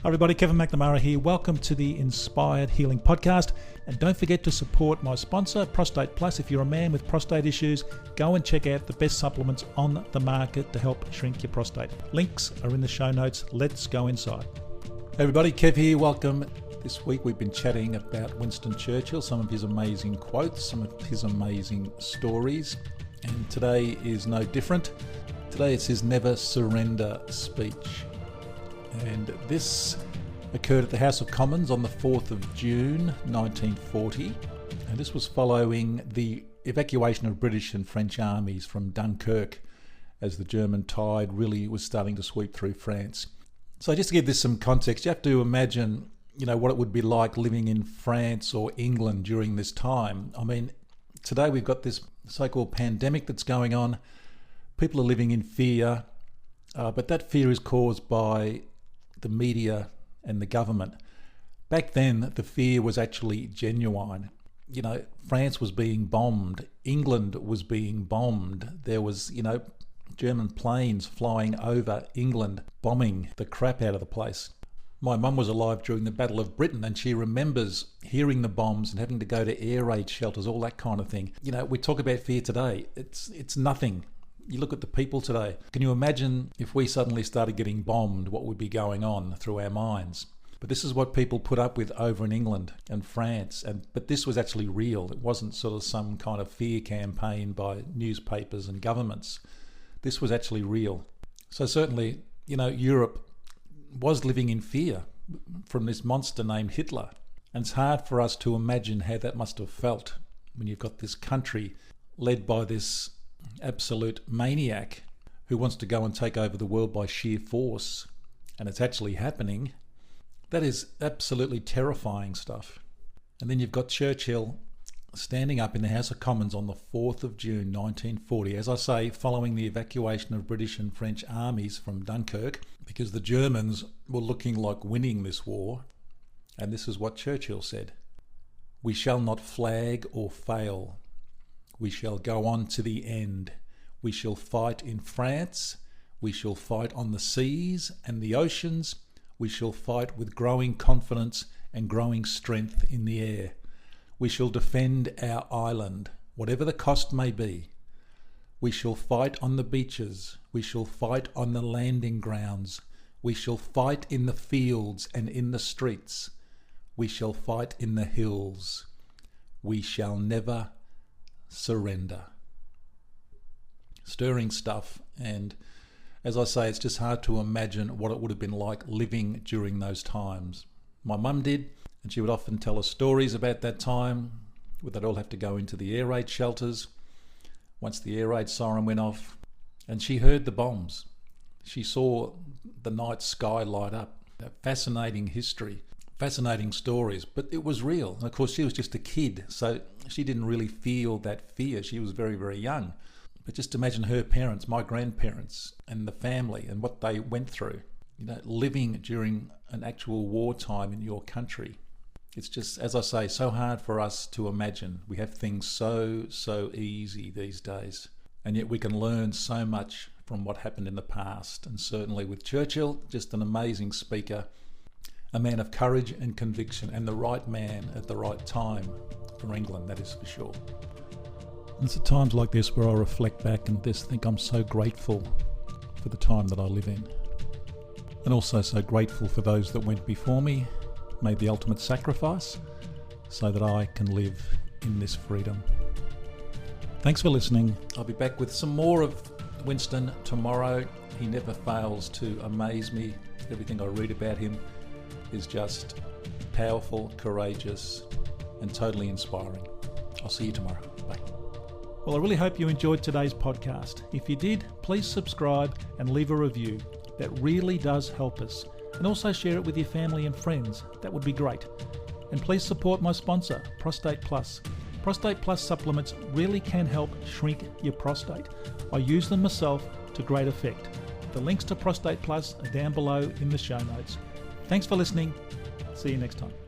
Hi everybody, Kevin McNamara here. Welcome to the Inspired Healing Podcast. And don't forget to support my sponsor, Prostate Plus. If you're a man with prostate issues, go and check out the best supplements on the market to help shrink your prostate. Links are in the show notes. Let's go inside. Hey everybody, Kev here. Welcome. This week we've been chatting about Winston Churchill, some of his amazing quotes, some of his amazing stories. And today is no different. Today it's his Never Surrender speech. And this occurred at the House of Commons on the 4th of June 1940. And this was following the evacuation of British and French armies from Dunkirk as the German tide really was starting to sweep through France. So just to give this some context, you have to imagine, what it would be like living in France or England during this time. I mean, today we've got this so-called pandemic that's going on. People are living in fear, but that fear is caused by the media and the government. Back then, the fear was actually genuine. France was being bombed. England was being bombed. There was, German planes flying over England, bombing the crap out of the place. My mum was alive during the Battle of Britain, and she remembers hearing the bombs and having to go to air raid shelters, all that kind of thing. We talk about fear today. It's nothing. You look at the people today. Can you imagine if we suddenly started getting bombed, what would be going on through our minds? But this is what people put up with over in England and France. But this was actually real. It wasn't sort of some kind of fear campaign by newspapers and governments. This was actually real. So certainly, Europe was living in fear from this monster named Hitler. And it's hard for us to imagine how that must have felt when you've got this country led by this absolute maniac who wants to go and take over the world by sheer force, and it's actually happening. That is absolutely terrifying stuff. And then you've got Churchill standing up in the House of Commons on the 4th of June 1940, as I say, following the evacuation of British and French armies from Dunkirk, because the Germans were looking like winning this war. And this is what Churchill said: "We shall not flag or fail. We shall go on to the end. We shall fight in France. We shall fight on the seas and the oceans. We shall fight with growing confidence and growing strength in the air. We shall defend our island, whatever the cost may be. We shall fight on the beaches. We shall fight on the landing grounds. We shall fight in the fields and in the streets. We shall fight in the hills. We shall never surrender." Stirring stuff, and as I say, it's just hard to imagine what it would have been like living during those times. My mum did, and she would often tell us stories about that time where they'd all have to go into the air raid shelters once the air raid siren went off, and she heard the bombs. She saw the night sky light up. That fascinating history. Fascinating stories, but it was real. And of course, she was just a kid, so she didn't really feel that fear. She was very, very young. But just imagine her parents, my grandparents, and the family, and what they went through, living during an actual wartime in your country. It's just, as I say, so hard for us to imagine. We have things so easy these days, and yet we can learn so much from what happened in the past. And certainly with Churchill, just an amazing speaker, a man of courage and conviction, and the right man at the right time for England, that is for sure. And it's at times like this where I reflect back and just think I'm so grateful for the time that I live in. And also so grateful for those that went before me, made the ultimate sacrifice, so that I can live in this freedom. Thanks for listening. I'll be back with some more of Winston tomorrow. He never fails to amaze me. Everything I read about him is just powerful, courageous, and totally inspiring. I'll see you tomorrow. Bye. Well, I really hope you enjoyed today's podcast. If you did, please subscribe and leave a review. That really does help us. And also share it with your family and friends. That would be great. And please support my sponsor, Prostate Plus. Prostate Plus supplements really can help shrink your prostate. I use them myself to great effect. The links to Prostate Plus are down below in the show notes. Thanks for listening. See you next time.